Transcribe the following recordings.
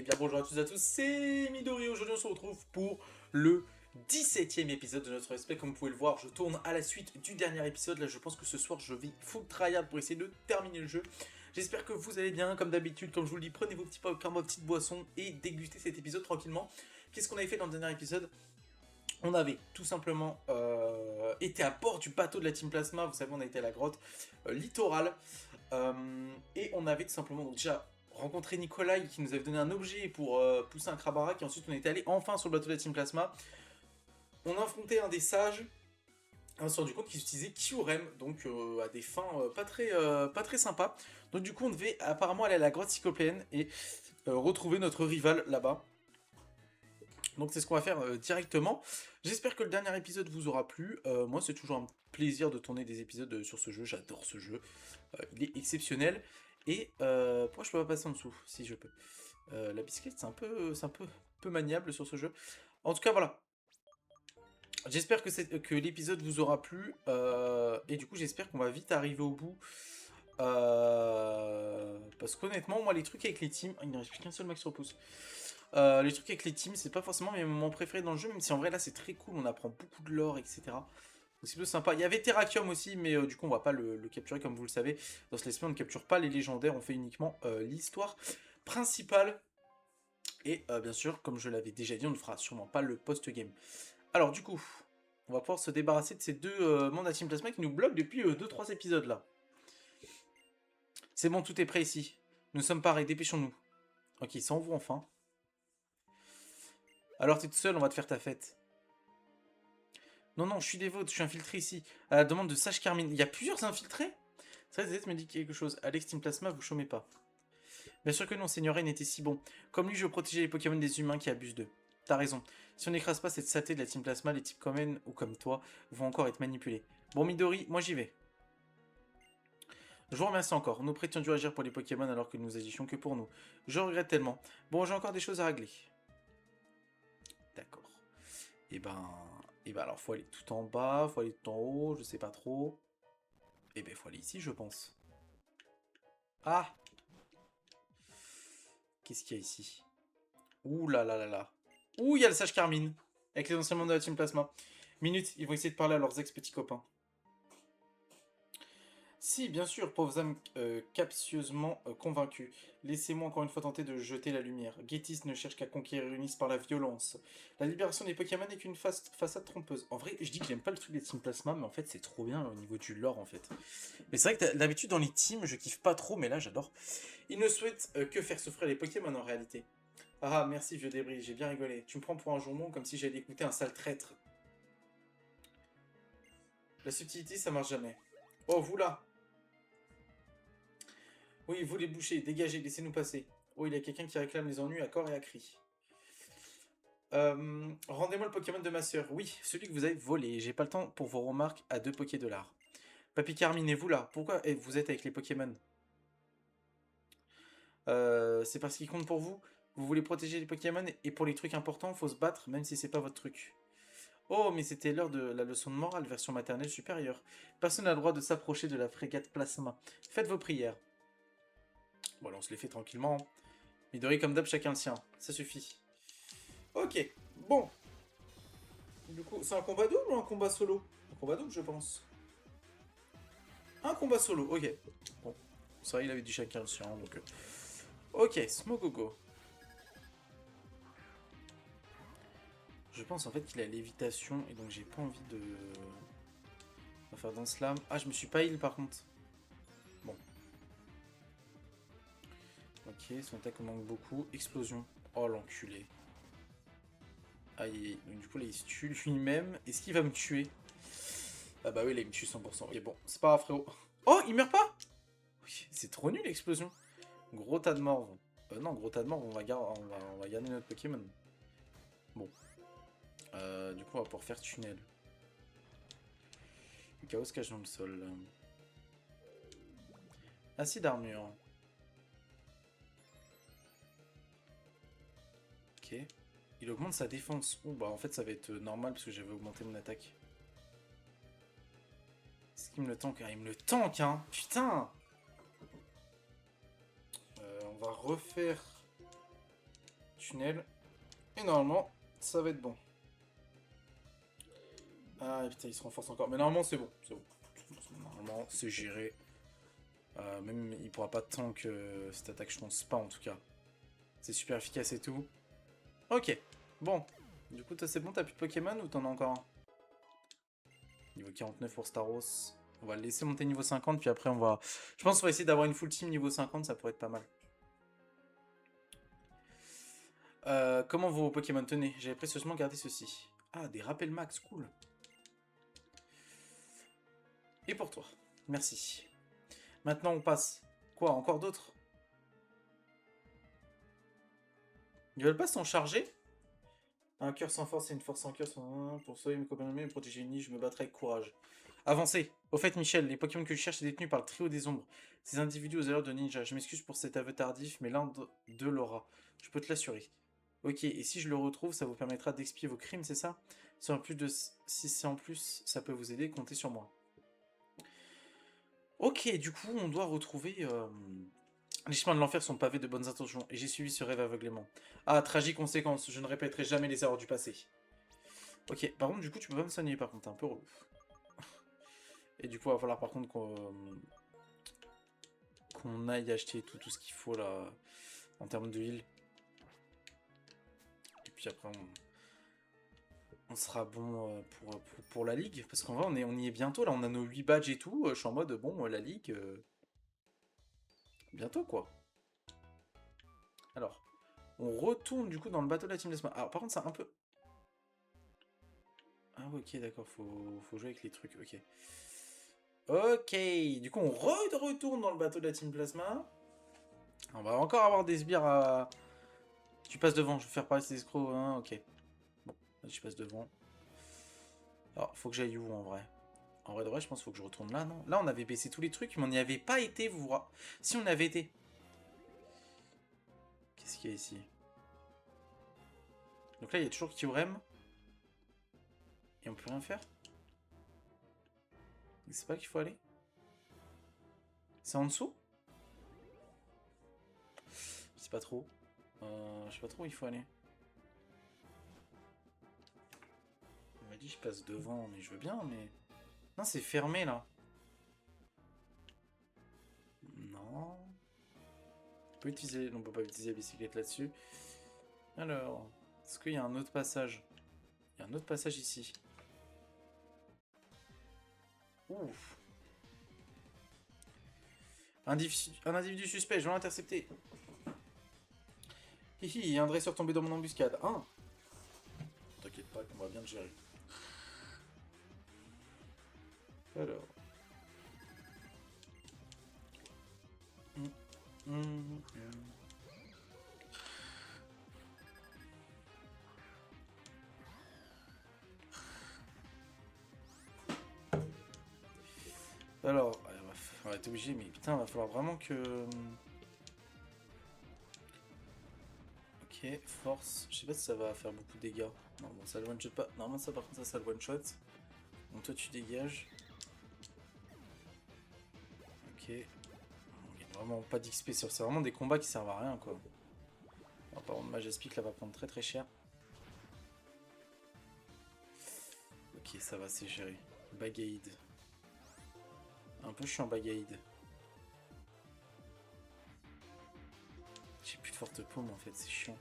bien bonjour à tous et à tous, c'est Midori. Aujourd'hui on se retrouve pour le 17e épisode de notre respect. Comme vous pouvez le voir, je tourne à la suite du dernier épisode. Là je pense que ce soir je vais full tryhard pour essayer de terminer le jeu. J'espère que vous allez bien, comme d'habitude, comme je vous le dis, prenez vos petits popcorn, vos petites boissons et dégustez cet épisode tranquillement. Qu'est-ce qu'on avait fait dans le dernier épisode? On avait tout simplement été à bord du bateau de la Team Plasma. Vous savez, on a été à la grotte littorale. Et on avait tout simplement donc déjà rencontré Nikolai qui nous avait donné un objet pour pousser un Krabarak. Et ensuite, on était allé enfin sur le bateau de la Team Plasma. On a affronté un des sages. Et on s'est rendu compte qu'ils utilisaient Kyurem, donc à des fins pas très sympas. Donc du coup, on devait apparemment aller à la grotte cyclopéenne et retrouver notre rival là-bas. Donc c'est ce qu'on va faire directement. J'espère que le dernier épisode vous aura plu. Moi c'est toujours un plaisir de tourner des épisodes sur ce jeu, j'adore ce jeu. Il est exceptionnel. Et pourquoi je peux pas passer en dessous, si je peux. La bicyclette c'est un peu maniable sur ce jeu. En tout cas voilà. J'espère que l'épisode vous aura plu. Et du coup j'espère qu'on va vite arriver au bout. Parce qu'honnêtement, moi les trucs avec les teams... il ne reste plus qu'un seul max sur pouce. Les trucs avec les teams, c'est pas forcément mes moments préférés dans le jeu, même si en vrai là c'est très cool, on apprend beaucoup de lore, etc. Donc c'est plutôt sympa. Il y avait Terrakium aussi, mais du coup on va pas le capturer comme vous le savez. Dans ce let's play on ne capture pas les légendaires, on fait uniquement l'histoire principale. Et bien sûr, comme je l'avais déjà dit, on ne fera sûrement pas le post-game. Alors du coup, on va pouvoir se débarrasser de ces deux membres de la Team Plasma qui nous bloquent depuis 2-3 épisodes là. C'est bon, tout est prêt ici. Nous sommes parés, dépêchons-nous. Ok, ils s'en vont enfin. Alors t'es tout seul, on va te faire ta fête. Non, non, je suis des vôtres, je suis infiltré ici. À la demande de Sage Carmine. Il y a plusieurs infiltrés? Ça me dit quelque chose. Alex Team Plasma, vous chômez pas. Bien sûr que non, Seigneur N était si bon. Comme lui, je veux protéger les Pokémon des humains qui abusent d'eux. T'as raison. Si on n'écrase pas cette saleté de la Team Plasma, les types comme N ou comme toi vont encore être manipulés. Bon, Midori, moi j'y vais. Je vous remercie encore. Nous prétendons dû agir pour les Pokémon alors que nous agissions que pour nous. Je regrette tellement. Bon, j'ai encore des choses à régler. D'accord. Et ben... Et ben alors, faut aller tout en bas, faut aller tout en haut, je sais pas trop. Et ben, faut aller ici, je pense. Ah! Qu'est-ce qu'il y a ici? Ouh là là là là. Ouh, il y a le sage Carmine. Avec les anciens membres de la Team Plasma. Minute, ils vont essayer de parler à leurs ex-petits copains. Si, bien sûr, pauvres âmes captieusement convaincus. Laissez-moi encore une fois tenter de jeter la lumière. Getis ne cherche qu'à conquérir Unis par la violence. La libération des Pokémon n'est qu'une façade trompeuse. En vrai, je dis que j'aime pas le truc des Team Plasma, mais en fait, c'est trop bien au niveau du lore, en fait. Mais c'est vrai que d'habitude, dans les teams, je kiffe pas trop, mais là, j'adore. Ils ne souhaitent que faire souffrir les Pokémon, en réalité. Ah, merci, vieux débris, j'ai bien rigolé. Tu me prends pour un jambon comme si j'allais écouter un sale traître. La subtilité, ça marche jamais. Oh, vous là! Oui, vous les bouchers, dégagez, laissez-nous passer. Oh, il y a quelqu'un qui réclame les ennuis à corps et à cri. Rendez-moi le Pokémon de ma sœur. Oui, celui que vous avez volé. J'ai pas le temps pour vos remarques à 2 Poké-dollars. Papy Carmine, et vous là? Pourquoi vous êtes avec les Pokémon? C'est parce qu'il compte pour vous? Vous voulez protéger les Pokémon et pour les trucs importants, faut se battre, même si c'est pas votre truc. Oh, mais c'était l'heure de la leçon de morale, version maternelle supérieure. Personne n'a le droit de s'approcher de la frégate Plasma. Faites vos prières. Bon, alors on se les fait tranquillement. Midori, comme d'hab, chacun le sien. Ça suffit. Ok, bon. Du coup, c'est un combat double ou un combat solo? Un combat double, je pense. Un combat solo, ok. Bon, c'est vrai, il avait dit chacun le sien, donc... Ok, Smogogo. Je pense en fait qu'il a lévitation, et donc j'ai pas envie de... On va faire dans slam. Ah, je me suis pas heal par contre. Bon. Ok, son attaque manque beaucoup. Explosion. Oh, l'enculé. Aïe, donc du coup là il se tue lui-même. Est-ce qu'il va me tuer? Ah bah oui, là il me tue 100%. Ok, bon, c'est pas grave, frérot. Oh, il meurt pas? Oui, c'est trop nul l'explosion. Gros tas de morts. Non, gros tas de morts, on va garder notre Pokémon. Bon. Du coup, on va pouvoir faire tunnel. Le chaos se cache dans le sol. Acide d'armure. Ok. Il augmente sa défense. Oh, bah en fait, ça va être normal parce que j'avais augmenté mon attaque. Est-ce qu'il me le tank? Ah, il me le tank, hein. Putain. On va refaire tunnel. Et normalement, ça va être bon. Ah putain, il se renforce encore. Mais normalement, c'est bon. C'est bon. Normalement, c'est géré. Même, il pourra pas tank cette attaque, je pense pas en tout cas. C'est super efficace et tout. Ok. Bon. Du coup, toi, c'est bon, t'as plus de Pokémon ou t'en as encore un? Niveau 49 pour Staros. On va le laisser monter niveau 50, puis après, on va... Je pense qu'on va essayer d'avoir une full team niveau 50, ça pourrait être pas mal. Comment vos Pokémon? Tenez, j'avais précieusement gardé ceci. Ah, des rappels max, cool. Et pour toi. Merci. Maintenant, on passe. Quoi, encore d'autres? Ils veulent pas s'en charger? Un cœur sans force et une force sans cœur sont pour sauver mes copains et protéger une niche, je me battrai avec courage. Avancez. Au fait, Michel, les Pokémon que je cherche sont détenus par le trio des ombres. Ces individus aux allures de ninja. Je m'excuse pour cet aveu tardif, mais l'un d'eux l'aura. Je peux te l'assurer. Ok, et si je le retrouve, ça vous permettra d'expier vos crimes, c'est ça? Si c'est en plus, ça peut vous aider, comptez sur moi. Ok, du coup, on doit retrouver... Les chemins de l'enfer sont pavés de bonnes intentions, et j'ai suivi ce rêve aveuglément. Ah, tragique conséquence, je ne répéterai jamais les erreurs du passé. Ok, par contre, du coup, tu peux pas me soigner, par contre, t'es un peu relou. Et du coup, il va falloir, par contre, qu'on aille acheter tout ce qu'il faut, là, en termes de heal. Et puis après, on sera bon pour la ligue, parce qu'en vrai, on y est bientôt, là, on a nos 8 badges et tout, je suis en mode, bon, la ligue, bientôt, quoi. Alors, on retourne, du coup, dans le bateau de la Team Desma. Alors, par contre, c'est un peu... Ah, ok, d'accord, faut jouer avec les trucs, ok. Ok, du coup, on retourne dans le bateau de la Team Plasma. On va encore avoir des sbires à... Tu passes devant, je vais faire parler ces escrocs, hein, ok. Bon, je passe devant. Alors, faut que j'aille où, en vrai? En vrai de vrai, je pense qu'il faut que je retourne là, non? Là, on avait baissé tous les trucs, mais on n'y avait pas été, vous vous... Si, on avait été. Qu'est-ce qu'il y a ici? Donc là, il y a toujours Kyurem. Et on peut rien faire? C'est pas qu'il faut aller? C'est en dessous? Je sais pas trop. Je sais pas trop où il faut aller. On m'a dit je passe devant, mais je veux bien, mais... Non, c'est fermé, là. Non. On peut utiliser... On peut pas utiliser la bicyclette là-dessus. Alors... Est-ce qu'il y a un autre passage? Il y a un autre passage ici. Ouf. Un individu suspect, je vais l'intercepter. Hihi, il y a un dresseur tombé dans mon embuscade. Hein? T'inquiète pas, on va bien le gérer. Alors... Alors, on va être obligé, mais putain, il va falloir vraiment que... Ok, force. Je sais pas si ça va faire beaucoup de dégâts. Non, bon, ça le one-shot pas. Normalement, ça, par contre, ça le one-shot. Donc toi, tu dégages. Ok. On gagne vraiment pas d'XP sur... C'est vraiment des combats qui servent à rien, quoi. Alors, par contre, Majaspic, là, va prendre très très cher. Ok, ça va, c'est géré. Bagaïd. Un peu chiant, Bagaïd. J'ai plus de forte paume, en fait, c'est chiant.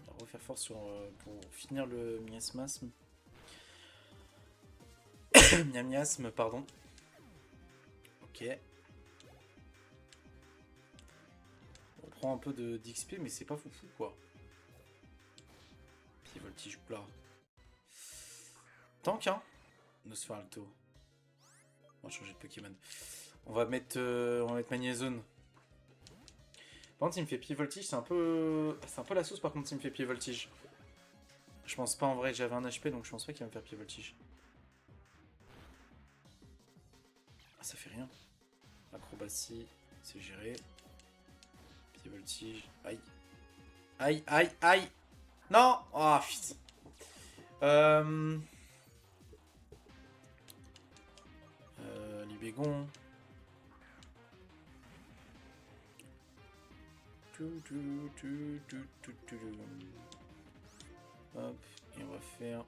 On va refaire fort sur, pour finir le miasmasme. Miasme, pardon. Ok. On prend un peu d'XP, mais c'est pas foufou, quoi. Puis voltige plat. Tank, hein. Nosferalto. On va changer de Pokémon. On va mettre Magnezone. Par contre, il me fait pied voltige, c'est un peu la sauce. Par contre, il me fait pied voltige. Je pense pas en vrai, j'avais un HP, donc je pense pas qu'il va me faire pied voltige. Ah, ça fait rien. Acrobatie, c'est géré. Pied voltige. Aïe. Aïe, aïe, aïe. Non. Oh, putain. Libégon. Hop, et on va faire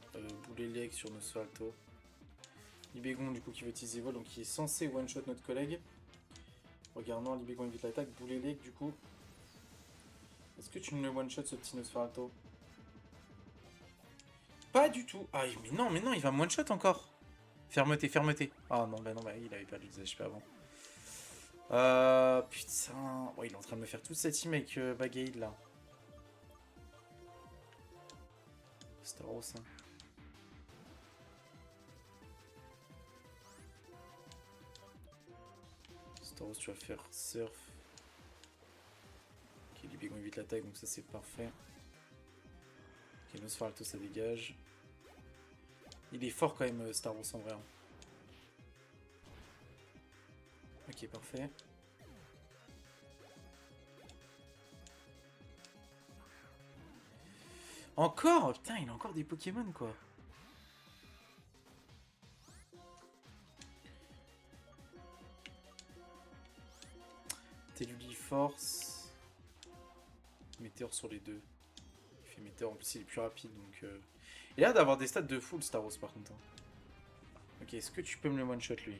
boulet leg sur Nosferatu. Libégon du coup qui veut utiliser vol, donc il est censé one-shot notre collègue. Regardons, Libégon évite l'attaque, boulet leg du coup. Est-ce que tu me le one-shot ce petit Nosferatu? Pas du tout. Ah mais non, il va me one-shot encore. Fermeté, fermeté. Ah non, bah il avait perdu des HP avant. Putain. Ouais, il est en train de me faire toute cette team avec Bagaïd là. Staros, hein. Staros, tu vas faire surf. Ok, Libégon évite l'attaque, donc ça c'est parfait. Ok, Nosferatu ça dégage. Il est fort quand même, Star Wars en vrai. Ok, parfait. Encore? Putain, il a encore des Pokémon quoi. Telluli Force. Météore sur les deux. Il fait Météore, en plus il est plus rapide donc. Il a l'air d'avoir des stats de full Star Wars par contre. Hein. Ok, est-ce que tu peux me le one-shot lui?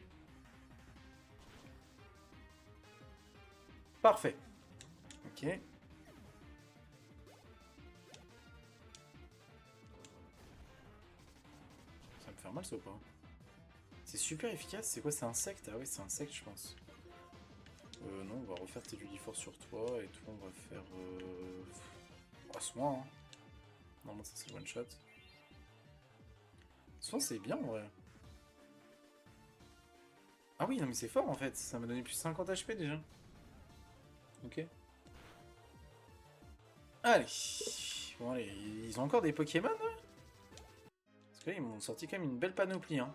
Parfait. Ok. Ça va me faire mal ça ou pas? C'est super efficace, c'est quoi? C'est un insecte? Ah oui, c'est un insecte je pense. Non, on va refaire tes Force sur toi et toi on va faire. À soin, hein. Normalement ça c'est one shot. Soin c'est bien en vrai. Ah oui, non mais c'est fort en fait, ça m'a donné plus 50 HP déjà. Ok. Allez. Bon allez, ils ont encore des Pokémon là? Parce que là ils m'ont sorti quand même une belle panoplie hein.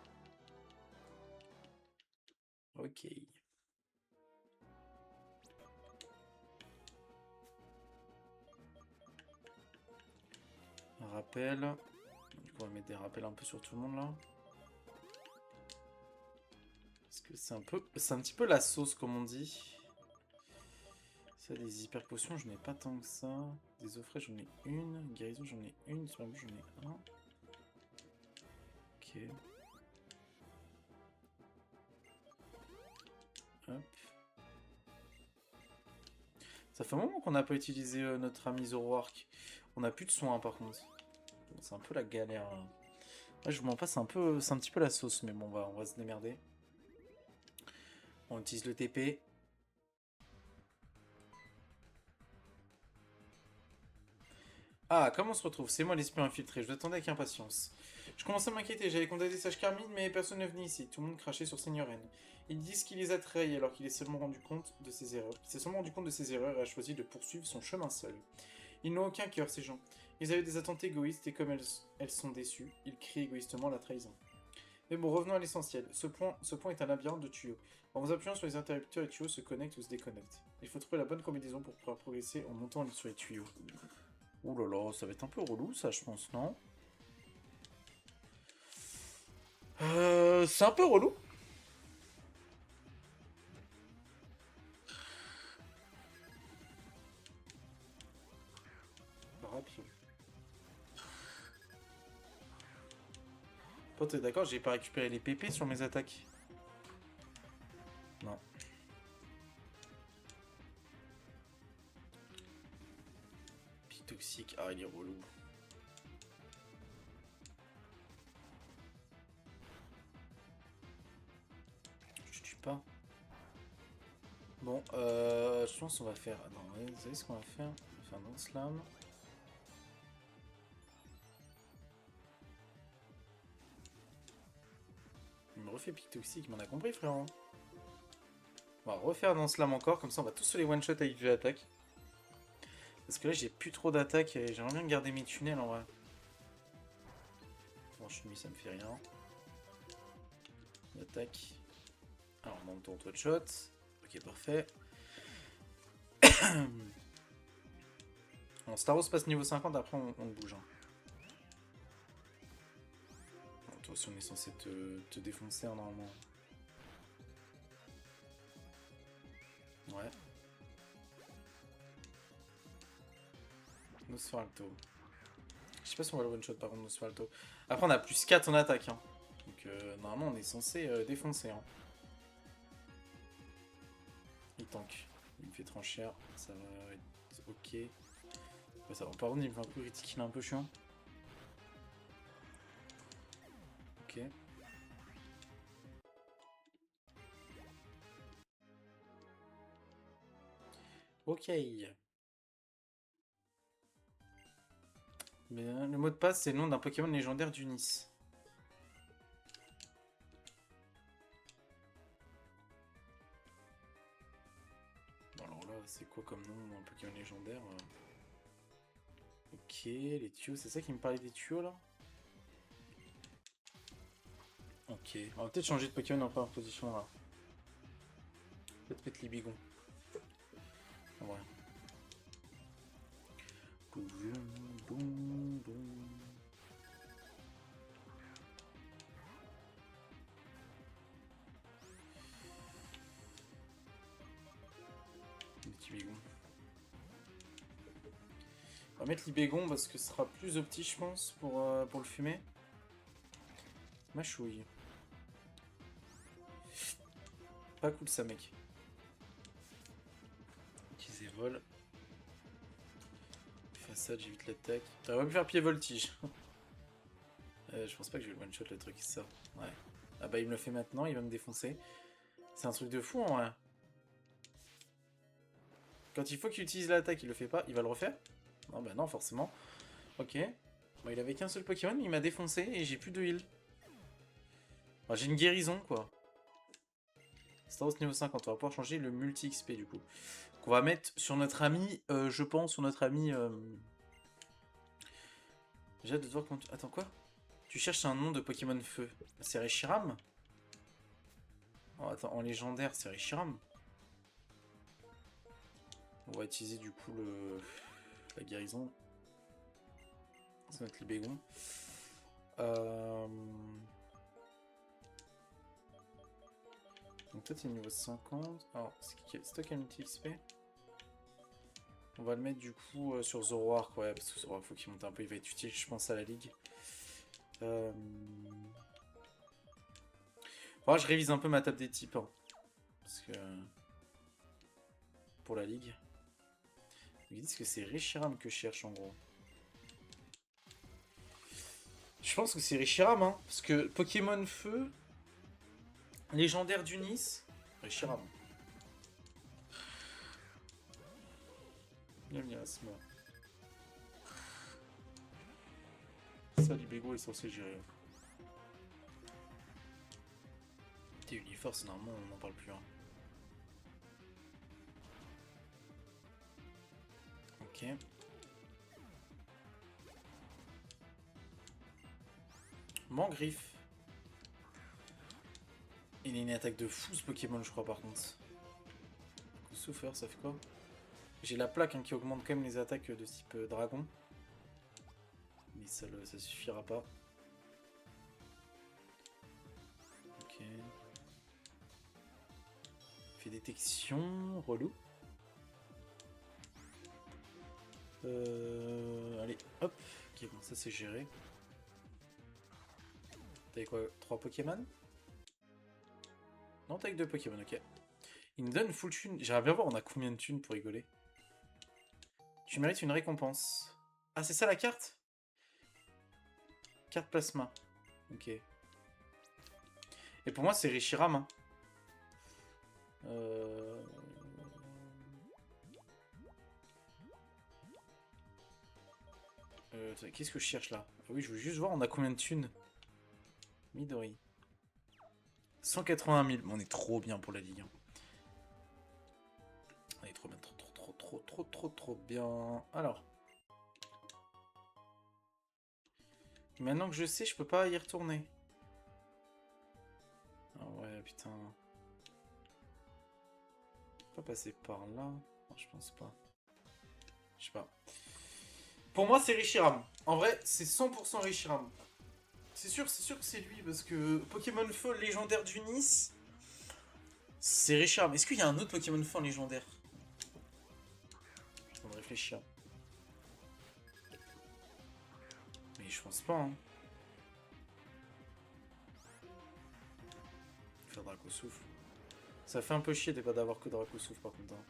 Ok. Un rappel. Du coup on va mettre des rappels un peu sur tout le monde là. Parce que c'est un peu. C'est un petit peu la sauce comme on dit. Ça, des hyper potions, je n'ai pas tant que ça. Des offrets, j'en ai une. Guérison, j'en ai une. Sur la bouche, j'en ai un. Ok. Hop. Ça fait un moment qu'on n'a pas utilisé notre ami Zoroark. On n'a plus de soins par contre. Bon, c'est un peu la galère. Là. Ouais, je m'en passe un peu. C'est un petit peu la sauce, mais bon, on va se démerder. On utilise le TP. Ah, comment on se retrouve? C'est moi l'esprit infiltré, je l'attendais avec impatience. Je commençais à m'inquiéter, j'avais contacté Sage Carmine, mais personne ne venait ici, tout le monde crachait sur Seigneur N. Ils disent qu'il les a trahis alors qu'il est seulement rendu compte de ses erreurs. Il s'est seulement rendu compte de ses erreurs et a choisi de poursuivre son chemin seul. Ils n'ont aucun cœur, ces gens. Ils avaient des attentes égoïstes et comme elles sont déçues, ils crient égoïstement la trahison. Mais bon, revenons à l'essentiel. Ce point est un labyrinthe de tuyaux. En vous appuyant sur les interrupteurs, les tuyaux se connectent ou se déconnectent. Il faut trouver la bonne combinaison pour pouvoir progresser en montant sur les tuyaux. Ouh là là, ça va être un peu relou ça, je pense, non? C'est un peu relou. Rapide. Toi, t'es d'accord, j'ai pas récupéré les PP sur mes attaques. Non. Pic toxique, ah il est relou. Je tue pas. Bon, je pense qu'on va faire... Non, vous savez ce qu'on va faire? On va faire un non-slam. Il me refait pic toxique, mais on a compris frérot. On va refaire dans slam encore, comme ça on va tous se les one-shot avec de l'attaque. Parce que là j'ai plus trop d'attaque et j'aimerais bien garder mes tunnels en vrai. Bon, chemise ça me fait rien. Attaque. Alors on monte ton toit de shot. Ok parfait. Bon, Staros passe niveau 50, après on bouge. Hein. Bon, toi aussi on est censé te défoncer hein, normalement. Ouais. Nosferalto. Je sais pas si on va le one-shot par contre, Nosferalto. Après, on a plus 4 en attaque. Hein. Donc, normalement, on est censé défoncer. Hein. Il tank. Il me fait trop cher. Ça va être ok. Ouais, ça va. Par contre, il me fait un peu critique, il est un peu chiant. Ok. Ok. Mais le mot de passe, c'est le nom d'un Pokémon légendaire d'Unis. Bon, alors là, c'est quoi comme nom d'un Pokémon légendaire Ok, les tuyaux, c'est ça qui me parlait des tuyaux là. Ok, on va peut-être changer de Pokémon en première position là. Peut-être mettre Libigon. En vrai. Libigon. On va mettre Libégon parce que ce sera plus opti, je pense, pour le fumer. Machouille. Pas cool ça, mec. Utiliser vol. Façade, j'évite l'attaque. On va me faire pied voltige. Je pense pas que je vais le one shot le truc, c'est ça. Ouais. Ah bah il me le fait maintenant, il va me défoncer. C'est un truc de fou en vrai. Quand il faut qu'il utilise l'attaque, il le fait pas, il va le refaire? Non bah non forcément. Ok. Bon, il avait qu'un seul Pokémon, il m'a défoncé et j'ai plus de heal. Enfin, j'ai une guérison quoi. Staros niveau 50, on va pouvoir changer le multi-XP du coup. Qu'on va mettre sur notre ami, je pense, sur notre ami... J'ai hâte de voir quand... Attends quoi? Tu cherches un nom de Pokémon feu. C'est Reshiram? Oh, attends, en légendaire, c'est Reshiram. On va utiliser du coup la guérison. C'est notre Libégon. Donc toi t'es niveau 50. Alors, c'est toi qui as multi XP? On va le mettre du coup sur Zoroark, ouais, parce que Zoroark faut qu'il monte un peu, il va être utile je pense à la ligue. Bon, je révise un peu ma table des types. Hein, parce que... Pour la ligue. Ils disent que c'est Reshiram que je cherche en gros. Je pense que c'est Reshiram, hein, parce que Pokémon Feu, légendaire d'Unis, Reshiram. Bienvenue à ce mort. Ça, Libégo est censé gérer. T'es Uniforce, normalement, on n'en parle plus. Hein. Ok. Mangriffe. Il a une attaque de fou ce Pokémon, je crois, par contre. Souffleur, ça fait quoi? J'ai la plaque hein, qui augmente quand même les attaques de type dragon. Mais ça suffira pas. Ok. Fait détection, relou. Allez, hop. Ok, bon, ça c'est géré. T'avais quoi? 3 Pokémon? Non, t'as que 2 Pokémon, ok. Il me donne full thune. J'aimerais bien voir on a combien de thunes pour rigoler. Tu mérites une récompense. Ah, c'est ça la carte? Carte plasma. Ok. Et pour moi, c'est Reshiram. Hein. Qu'est-ce que je cherche là? Ah oui, je veux juste voir on a combien de thunes. Midori. 180 000. On est trop bien pour la Ligue 1. On est trop bien. Trop bien. Alors. Maintenant que je sais, je peux pas y retourner. Ah ouais, putain. Je peux pas passer par là. Non, je pense pas. Je sais pas. Pour moi, c'est Reshiram. En vrai, c'est 100% Reshiram. C'est sûr que c'est lui, parce que Pokémon Feu légendaire d'Unis, c'est Reshiram. Est-ce qu'il y a un autre Pokémon Feu légendaire? Je vais réfléchir. Mais je pense pas, hein. Faire Draco Souffle. Ça fait un peu chier de pas d'avoir que Draco Souffle par contre. Hein.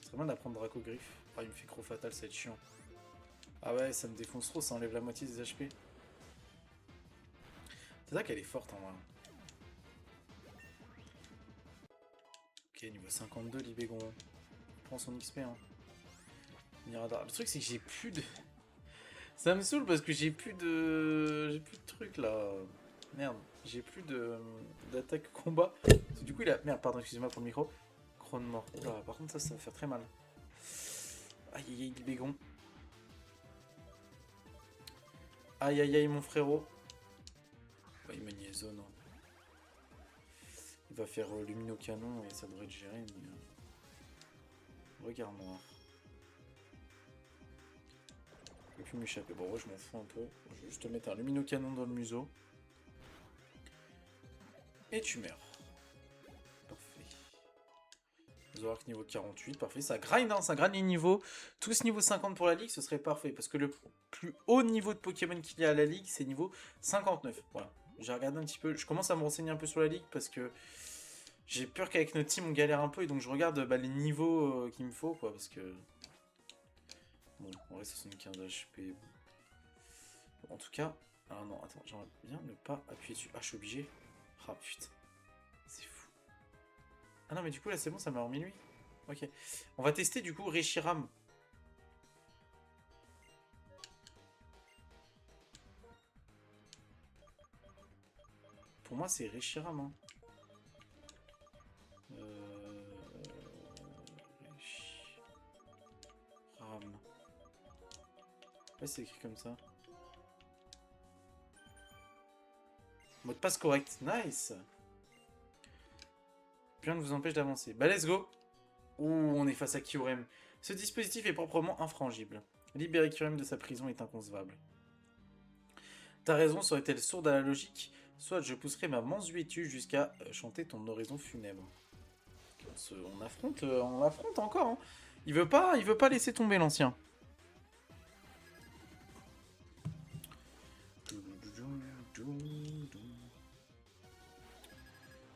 C'est bien d'apprendre Draco Griffe. Ah, il me fait Croc Fatal, ça va être chiant. Ah ouais, ça me défonce trop, ça enlève la moitié des HP. C'est ça qu'elle est forte en vrai. Ok, niveau 52, Libégon. Prends son XP, hein. Mirador. Le truc, c'est que j'ai plus de... Ça me saoule parce que j'ai plus de... J'ai plus de trucs, là. Merde. J'ai plus de... d'attaque combat. Du coup, il a... Merde, pardon, excusez-moi pour le micro. Crone mort. Oula, par contre, ça va faire très mal. Aïe, aïe, aïe, Libégon. Aïe, aïe, aïe, mon frérot. Bah, il m'a niaisonne, hein. Il va faire Lumino-Canon et ça devrait être géré, mais... Regard noir. Je peux plus m'échapper. Bon, ouais, je m'en fous un peu. Je vais juste te mettre un Lumino-Canon dans le museau. Et tu meurs. Parfait. Zorak niveau 48, parfait. Ça grind, hein, ça grind les niveaux. Tous niveau 50 pour la ligue, ce serait parfait. Parce que le plus haut niveau de Pokémon qu'il y a à la ligue, c'est niveau 59. Voilà. J'ai regardé un petit peu. Je commence à me renseigner un peu sur la ligue parce que j'ai peur qu'avec notre team on galère un peu. Et donc je regarde les niveaux qu'il me faut, quoi. Parce que... Bon, en vrai, 75 HP. Bon, en tout cas... Ah non, attends, j'aimerais bien ne pas appuyer dessus. Ah, je suis obligé. Ah, putain. C'est fou. Ah non, mais du coup, là, c'est bon, ça m'a remis lui. Ok. On va tester, du coup, Reshiram. Pour moi, c'est Reshiram, hein. Reshiram. Ouais, c'est écrit comme ça. Mot de passe correct. Nice. Rien ne vous empêche d'avancer. Bah, let's go. Ouh, on est face à Kyurem. Ce dispositif est proprement infrangible. Libérer Kyurem de sa prison est inconcevable. Ta raison serait-elle sourde à la logique? Soit je pousserai ma mansuétude jusqu'à chanter ton oraison funèbre. On l'affronte encore. Hein. Il veut pas laisser tomber l'ancien.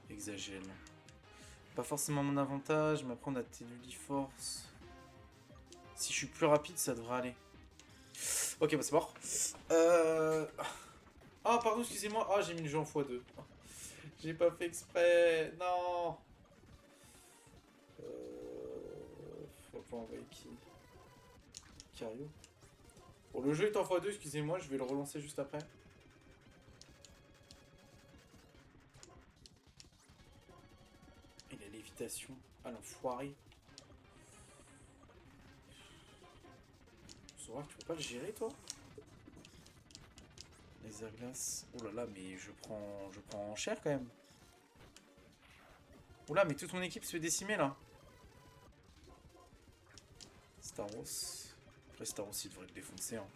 Exagèle. Pas forcément mon avantage, m'apprendre à Téluliforce. Si je suis plus rapide, ça devrait aller. Ok, bah c'est mort. Ah, pardon, excusez-moi. Ah, j'ai mis le jeu en x2. J'ai pas fait exprès. Non. Faut pas envoyer qui? Cario. Bon, le jeu est en x2, excusez-moi, je vais le relancer juste après. Et la lévitation. Ah, l'enfoiré. Sora, tu peux pas le gérer, toi? Les airs glaces. Oh là là, mais je prends en cher quand même. Oh là, mais toute mon équipe se fait décimer là. Staros. Après, Staros, il devrait le défoncer. Hein.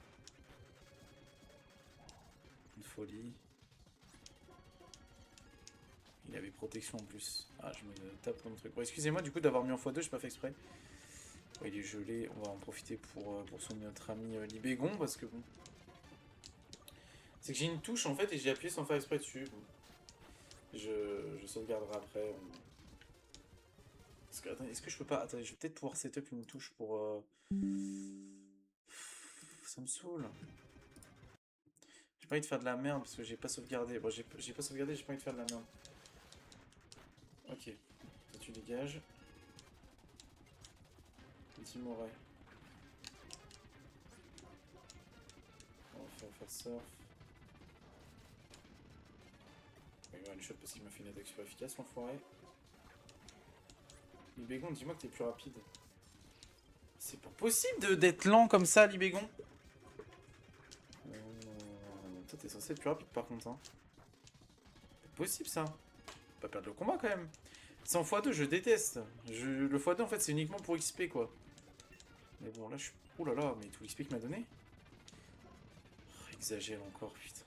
Une folie. Il avait protection en plus. Ah, je me tape comme truc. Bon, excusez-moi du coup d'avoir mis en x2, j'ai pas fait exprès. Bon, il est gelé, on va en profiter pour soigner notre ami Libégon parce que bon. C'est que j'ai une touche en fait et j'ai appuyé sans faire exprès dessus. Bon. Je sauvegarderai après. Parce que, attendez, est-ce que je peux pas... Attendez, je vais peut-être pouvoir setup une touche pour... Ça me saoule. J'ai pas envie de faire de la merde parce que j'ai pas sauvegardé. Bon, j'ai pas sauvegardé, j'ai pas envie de faire de la merde. Ok. Toi, tu dégages. Petit Moret. On va faire surf. Il va une shot parce qu'il m'a fait une attaque super efficace, l'enfoiré. Libégon, dis-moi que t'es plus rapide. C'est pas possible d'être lent comme ça, Libégon. Toi, t'es censé être plus rapide par contre. Hein. C'est possible ça. Pas perdre le combat quand même. C'est en x2, je déteste. Le x2 en fait, c'est uniquement pour XP quoi. Mais bon, là je suis. Oh là là, mais tout l'XP qu'il m'a donné. Oh, exagère encore, putain.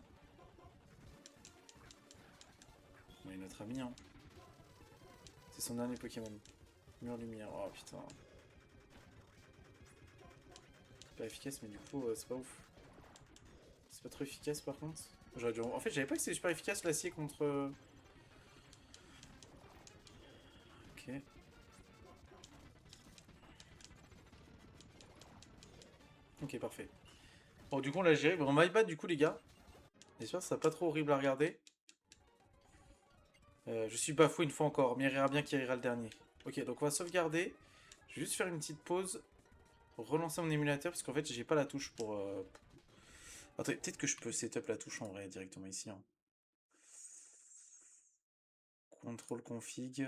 On est notre ami, hein. C'est son dernier Pokémon. Mur lumière, oh putain. C'est pas efficace, mais du coup, c'est pas ouf. pas trop efficace par contre. J'aurais dû... En fait, j'avais pas que c'était super efficace l'acier contre... Ok. Ok, parfait. Bon, du coup, on l'a géré. Bon, my bad, du coup, les gars. J'espère que ça sera pas trop horrible à regarder. Je suis bafoué une fois encore, mais il rira bien qui rira le dernier. Ok, donc on va sauvegarder. Je vais juste faire une petite pause. Pour relancer mon émulateur, parce qu'en fait, j'ai pas la touche pour... Attendez, peut-être que je peux setup la touche en vrai, directement ici. Hein. Contrôle config.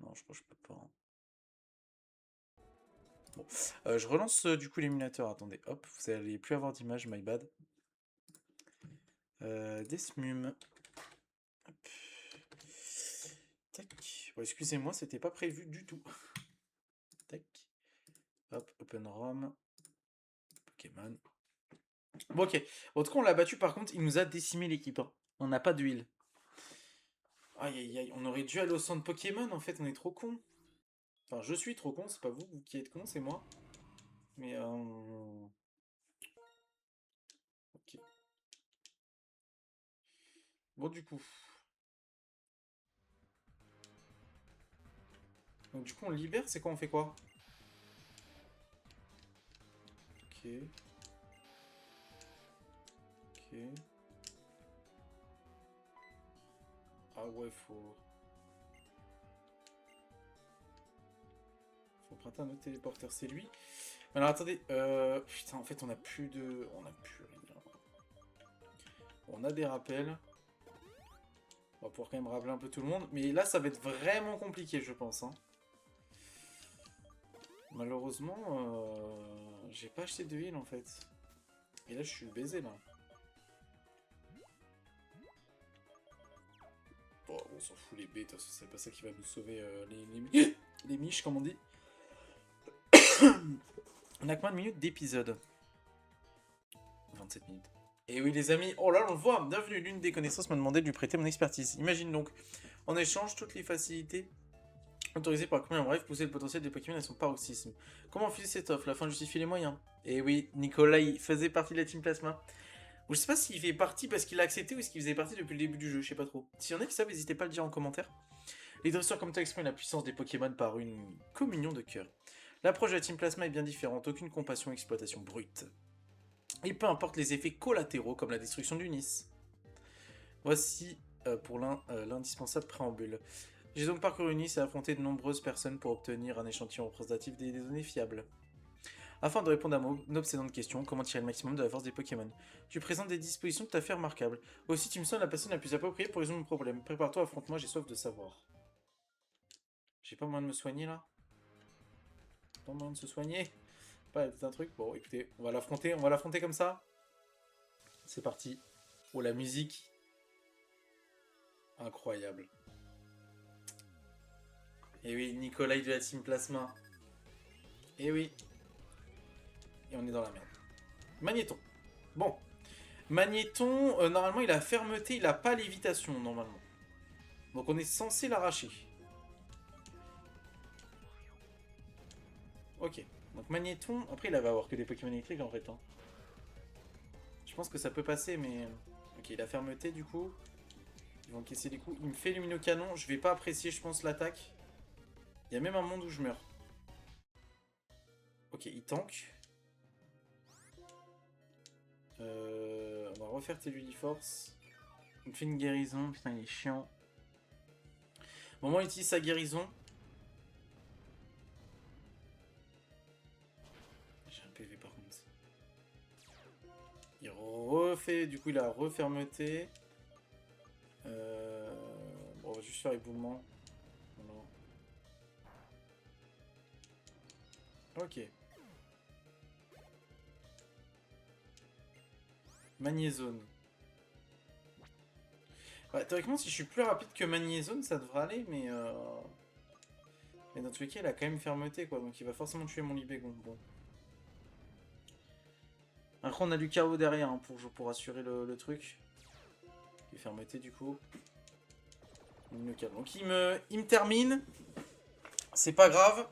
Non, je crois que je peux pas. Hein. Bon, je relance du coup l'émulateur. Attendez, hop, vous allez plus avoir d'image, my bad. Desmum. Hop. Tac. Bon, excusez-moi, c'était pas prévu du tout. Tac. Hop, open ROM. Pokémon. Bon, ok. En tout cas, on l'a battu, par contre, il nous a décimé l'équipe. Hein. On n'a pas d'huile. Aïe aïe aïe, on aurait dû aller au centre Pokémon, en fait, on est trop con. Enfin, je suis trop con, c'est pas vous qui êtes con, c'est moi. Mais ok. Bon, du coup. Donc, du coup, on libère, c'est quoi, on fait quoi? Ok. Ok. Ah ouais, faut emprunter un autre téléporteur, c'est lui. Alors, attendez, putain, en fait, on a plus de... On a plus rien. On a des rappels. On va pouvoir quand même rappeler un peu tout le monde. Mais là, ça va être vraiment compliqué, je pense. Hein. Malheureusement, j'ai pas acheté de heal, en fait. Et là, je suis baisé, là. Bon, on s'en fout les bêtes, c'est pas ça qui va nous sauver les miches, comme on dit. On a combien de minutes d'épisode? 27 minutes. Et oui les amis, oh là on le voit, bienvenue, l'une des connaissances m'a demandé de lui prêter mon expertise. Imagine donc, en échange, toutes les facilités autorisées par le combien bref, pousser le potentiel des Pokémon à son paroxysme. Comment refuser cette offre? La fin justifie les moyens. Et oui, Nicolas, il faisait partie de la Team Plasma. Je sais pas s'il fait partie parce qu'il a accepté ou s'il faisait partie depuis le début du jeu, je sais pas trop. S'il y en a qui savent, n'hésitez pas à le dire en commentaire. Les dresseurs comme toi expriment la puissance des Pokémon par une communion de cœur. L'approche de la Team Plasma est bien différente, aucune compassion et exploitation brute. Et peu importe les effets collatéraux comme la destruction du Nice. Voici pour l'indispensable préambule. J'ai donc parcouru Nice et affronté de nombreuses personnes pour obtenir un échantillon représentatif des données fiables. Afin de répondre à mon obsédante question, comment tirer le maximum de la force des Pokémon, tu présentes des dispositions tout à fait remarquables. Aussi, tu me sembles la personne la plus appropriée pour résoudre mon problème. Prépare-toi, affronte-moi, j'ai soif de savoir. J'ai pas moyen de me soigner là? Pas moyen de se soigner? Pas un truc? Bon, écoutez, on va l'affronter comme ça. C'est parti. Oh, la musique. Incroyable. Et oui, Nicolas de la Team Plasma. Et oui. Et on est dans la merde. Magnéton. Bon. Magnéton, normalement, il a fermeté, il a pas lévitation, normalement. Donc on est censé l'arracher. Ok. Donc Magnéton, après, il va avoir que des Pokémon électriques, en fait. Hein. Je pense que ça peut passer, mais... Ok, il a fermeté, du coup. Ils vont encaisser les coups. Il me fait lumino-canon. Je vais pas apprécier, je pense, l'attaque. Il y a même un monde où je meurs. Ok, il tank. On va refaire Force. Il me fait une guérison. Putain, il est chiant. Au moment où il utilise sa guérison. J'ai un PV par contre. Il refait. Du coup, il a refermeté. Bon, on va juste faire éboulement. Voilà. Ok. Magnézone. Bah, théoriquement, si je suis plus rapide que Magnézone, ça devrait aller, mais... Mais dans tous les cas, il a quand même fermeté, quoi. Donc il va forcément tuer mon Libégon. Bon. Après, on a du chaos derrière hein, pour assurer le truc. Il est fermeté, du coup. Donc il me termine. C'est pas grave.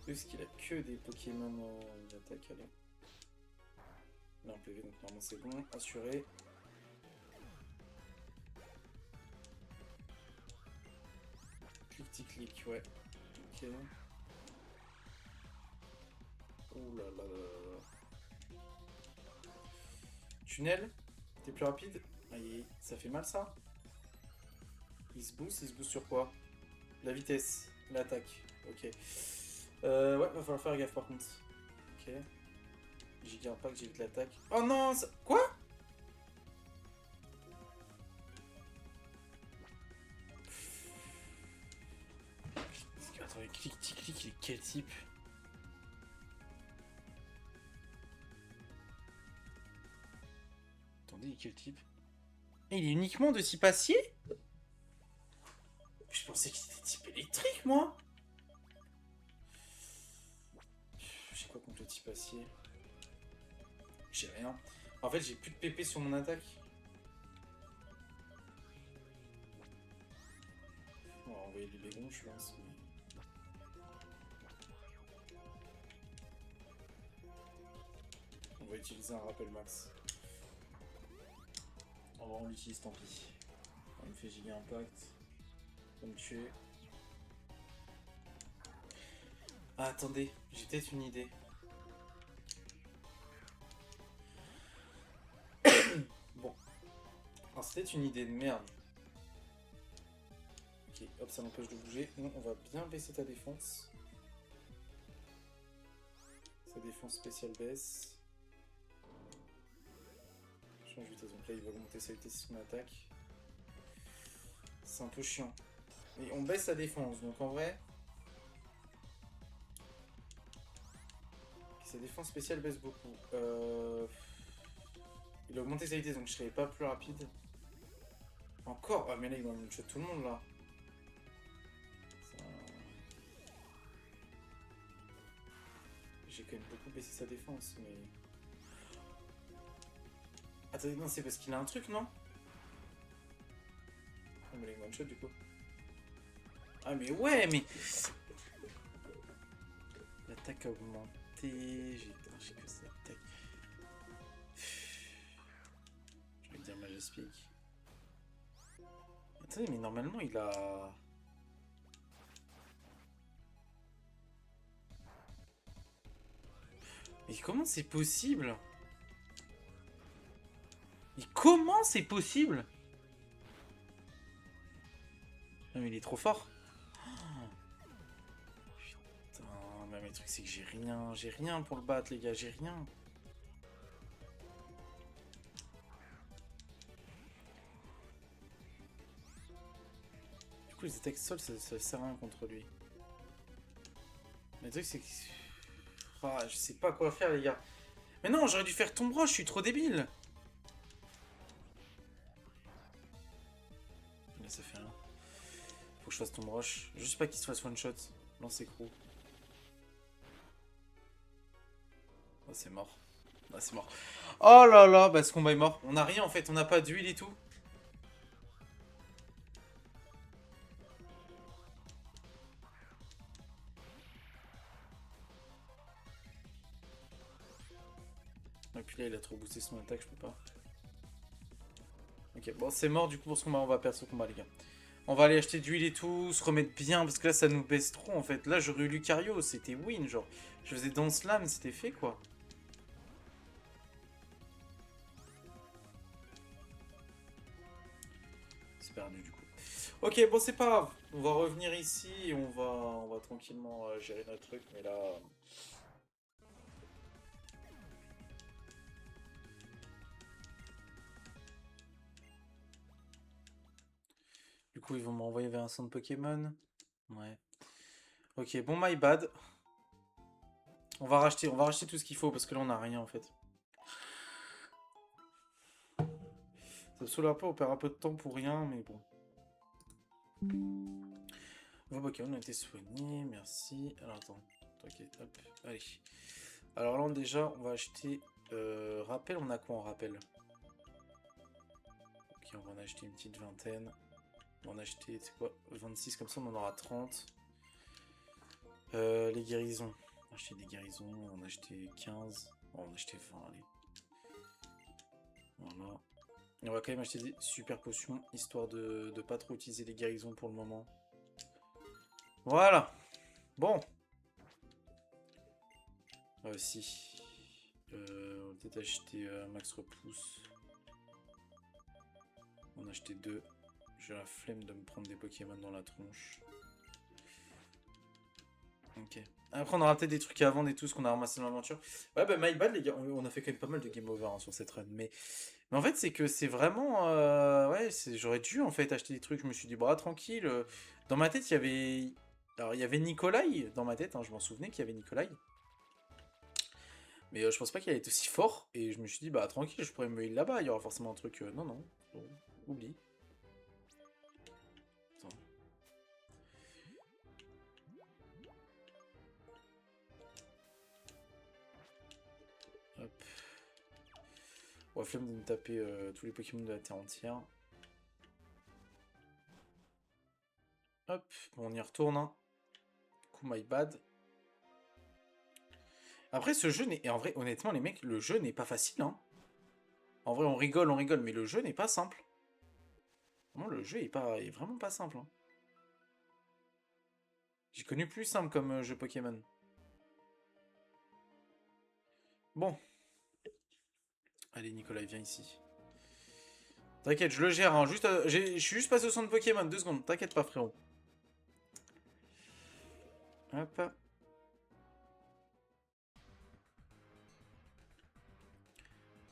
Parce qu'il a que des Pokémon d'attaque, allez. Là en PV, donc normalement c'est bon, assuré. Clic, ouais. Ok. Ouh là là là là. Tunnel. T'es plus rapide. Aïe, ça fait mal ça. Il se booste sur quoi? La vitesse, l'attaque. Ok. Ouais, va falloir faire gaffe par contre. Ok. Giga Impact, j'évite l'attaque. Oh non ça... Quoi? Attends, clic, il est quel type? Attendez, il est quel type? Et il est uniquement de type acier? Je pensais qu'il était type électrique, moi. J'ai quoi contre le type acier? J'ai rien. En fait, j'ai plus de PP sur mon attaque. On va envoyer du bégon, je pense. Mais... on va utiliser un rappel max. On l'utilise, tant pis. On me fait giga impact. On me tuer. Ah, attendez, j'ai peut-être une idée. Bon. Alors, c'est peut-être une idée de merde. Ok, hop, ça m'empêche de bouger. Non, on va bien baisser ta défense. Sa défense spéciale baisse. Change vitesse, donc là il va augmenter sa vitesse si on attaque. C'est un peu chiant. Et on baisse sa défense, donc en vrai... sa défense spéciale baisse beaucoup. Il a augmenté sa vitesse, donc je serais pas plus rapide. Encore? Ah mais là il va me shot tout le monde là. Ça... j'ai quand même beaucoup baissé sa défense, mais... attendez, non, c'est parce qu'il a un truc, non? Ah mais là il one shot du coup. Ah mais ouais, mais... l'attaque a augmenté... j'ai que ça attaque. Je vais dire Majestic. Attendez, mais normalement il a... mais comment c'est possible? Mais comment c'est possible? Non mais il est trop fort. Putain, mais le truc c'est que j'ai rien pour le battre les gars, j'ai rien. Du coup les attaques sol ça sert à rien contre lui. Mais le truc c'est que... ah, je sais pas quoi faire les gars. Mais non, j'aurais dû faire tombe roche, je suis trop débile. Là ça fait rien. Faut que je fasse tombe roche. Juste pas qu'il se fasse one shot. Lance écrou. Oh c'est mort. Ah c'est mort. Oh là là, bah ce combat est mort. On a rien en fait, on n'a pas d'huile et tout. Et puis là il a trop boosté son attaque, je peux pas. Ok, bon c'est mort du coup pour ce combat, on va perdre ce combat les gars. On va aller acheter de l'huile et tout, se remettre bien, parce que là ça nous baisse trop en fait. Là j'aurais eu Lucario, c'était win genre. Je faisais dans slam, c'était fait quoi. C'est perdu du coup. Ok, bon c'est pas grave. On va revenir ici et on va tranquillement gérer notre truc, mais là... du coup ils vont m'envoyer vers un centre Pokémon. Ouais. Ok, bon my bad. On va racheter tout ce qu'il faut parce que là on a rien en fait. Ça me saoule un peu, on perd un peu de temps pour rien, mais bon. Vos Pokémon ont été soignés, merci. Alors attends, t'inquiète, hop, allez. Alors là déjà, on va acheter... rappel, on a quoi en rappel? Ok, on va en acheter une petite vingtaine. On va en acheter, c'est quoi? 26, comme ça on en aura 30. Les guérisons. On a acheté des guérisons, on a acheté 15. Bon, on a acheté 20, allez. Voilà. Et on va quand même acheter des super potions, histoire de pas trop utiliser les guérisons pour le moment. Voilà. Bon. Si. On va peut-être acheter max repousse. On a acheté 2. J'ai la flemme de me prendre des Pokémon dans la tronche. Ok. Après, on aura peut-être des trucs à vendre et tout, ce qu'on a ramassé dans l'aventure. Ouais, bah, my bad, les gars. On a fait quand même pas mal de game over hein, sur cette run. Mais en fait, c'est que c'est vraiment. Ouais, j'aurais dû en fait acheter des trucs. Je me suis dit, bah, tranquille. Dans ma tête, il y avait. Alors, il y avait Nikolai dans ma tête. Hein, je m'en souvenais qu'il y avait Nikolai. Mais je pense pas qu'il allait être aussi fort. Et je me suis dit, bah, tranquille, je pourrais me heal là-bas. Il y aura forcément un truc. Non, non. Bon, oublie. Attends. Hop. Ouais, flemme de me taper tous les Pokémon de la Terre entière. Hop, bon, on y retourne. Hein. Coup, my bad. Après, ce jeu n'est... Et en vrai, honnêtement, les mecs, le jeu n'est pas facile. Hein. En vrai, on rigole, mais le jeu n'est pas simple. Vraiment, le jeu est vraiment pas simple. Hein. J'ai connu plus simple comme jeu Pokémon. Bon. Allez, Nicolas, viens ici. T'inquiète, je le gère. Hein. Juste, je suis juste passé au centre Pokémon. 2 secondes. T'inquiète pas, frérot. Hop.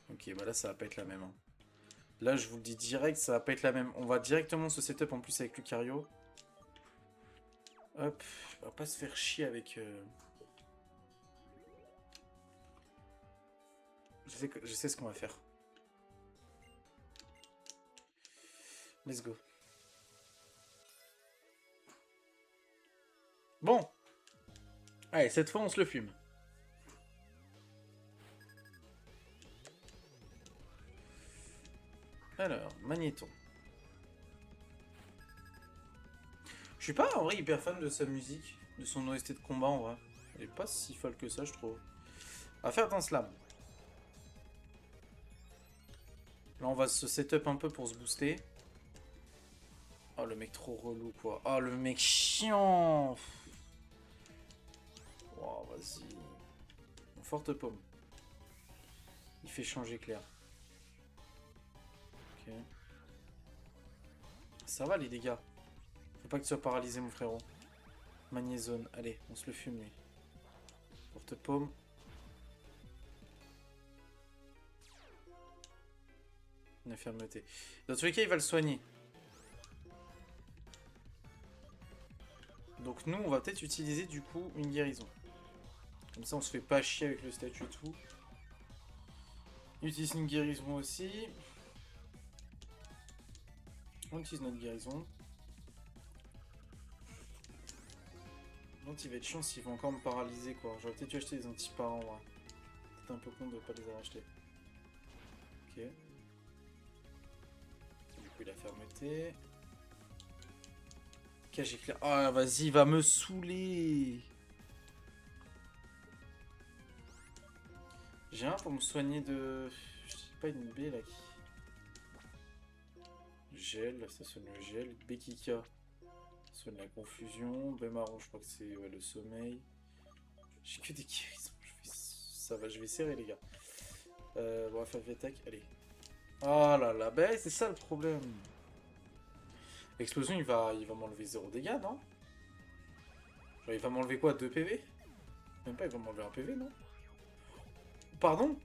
Ok, bah là, ça va pas être la même. Hein. Là, je vous le dis direct, ça va pas être la même. On va directement se setup en plus avec Lucario. Hop. On va pas se faire chier avec... Je sais ce qu'on va faire. Let's go. Bon. Allez, cette fois, on se le fume. Alors, Magnéton. Je suis pas en vrai hyper fan de sa musique, de son OST de combat en vrai. Elle est pas si folle que ça, je trouve. On va faire un slam. Là, on va se setup un peu pour se booster. Oh, le mec trop relou, quoi. Oh, le mec chiant. Oh, vas-y. Forte paume. Il fait changer clair. Ok. Ça va, les dégâts. Faut pas que tu sois paralysé, mon frérot. Magnézone. Allez, on se le fume, lui. Forte paume. Une fermeté. Dans tous les cas, il va le soigner. Donc nous, on va peut-être utiliser du coup une guérison. Comme ça, on se fait pas chier avec le statut et tout. On utilise une guérison aussi. On utilise notre guérison. Donc il va être chiant s'il va encore me paralyser quoi. J'aurais peut-être dû acheter des antiparants moi. Peut-être un peu con de pas les avoir achetés. Ok. Du coup il a fermeté. Cage éclair. Ah vas-y, il va me saouler. J'ai un pour me soigner de... Je sais pas une B là qui... Gel, ça sonne le gel. Bekika. Ça sonne la confusion. B marron, je crois que c'est ouais, le sommeil. J'ai que des guérisons. Ça va, je vais serrer les gars. Bon, on va faire attaque, allez. Oh là là, bah c'est ça le problème. L'explosion, il va m'enlever 0 dégâts, non? Genre, il va m'enlever quoi, 2 PV? Même pas, il va m'enlever 1 PV, non? Pardon?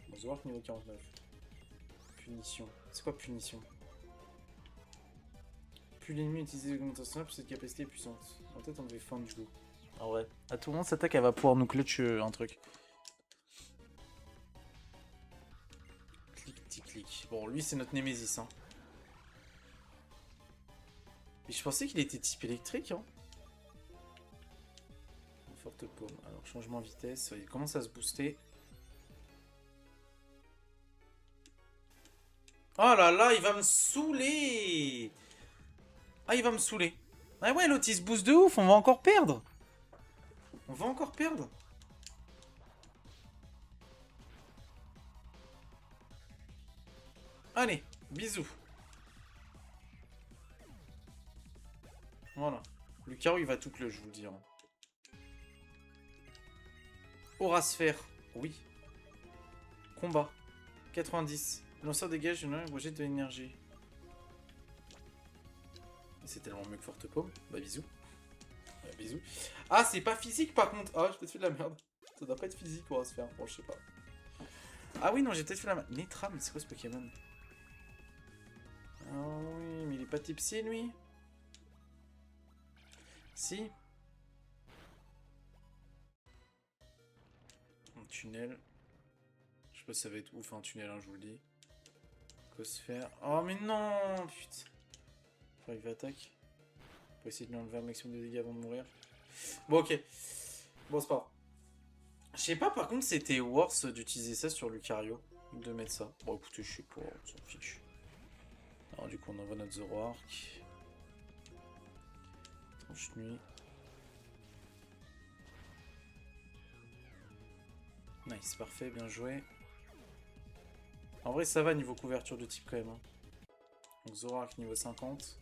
Mozoark niveau 49. Punition. C'est quoi punition? Plus l'ennemi utilise l'augmentation, plus cette capacité est puissante. On va peut-être enlever fin du coup. Ah ouais. À tout moment, cette attaque, elle va pouvoir nous clutch un truc. Clic, tic, clic. Bon, lui, c'est notre Némésis, hein. Mais je pensais qu'il était type électrique, hein. Forte paume. Alors, changement de vitesse. Il commence à se booster. Oh là là, il va me saouler! Ah, il va me saouler. Ah ouais, l'autre il se booste de ouf, on va encore perdre. On va encore perdre. Allez, bisous. Voilà. Lucario il va tout clutch, je vous le dis. Hein. Aura sphère, oui. Combat. 90. Lanceur dégage, je rejette de l'énergie. C'est tellement mieux que Forte Paume. Bah bisous. Ouais, bisous. Ah, c'est pas physique par contre. Ah, j'ai peut-être fait de la merde. Ça doit pas être physique pour se faire. Bon, je sais pas. Ah oui, non, j'ai peut-être fait la merde. Netra, mais c'est quoi ce Pokémon? Ah oui, mais il est pas type C, lui. Si. Un tunnel. Je sais pas si ça va être ouf un tunnel, hein, je vous le dis. Cosphère. Oh, mais non, putain. Faut il va attaque. Faut essayer de lui enlever un maximum de dégâts avant de mourir. Bon, ok. Bon, c'est pas grave. Je sais pas, par contre, c'était worse d'utiliser ça sur Lucario. De mettre ça. Bon, écoutez, je sais pas, on s'en fiche. Alors, du coup, on envoie notre Zoroark. Tranche nuit. Nice, parfait, bien joué. En vrai, ça va niveau couverture de type quand même. Hein. Donc, Zoroark niveau 50.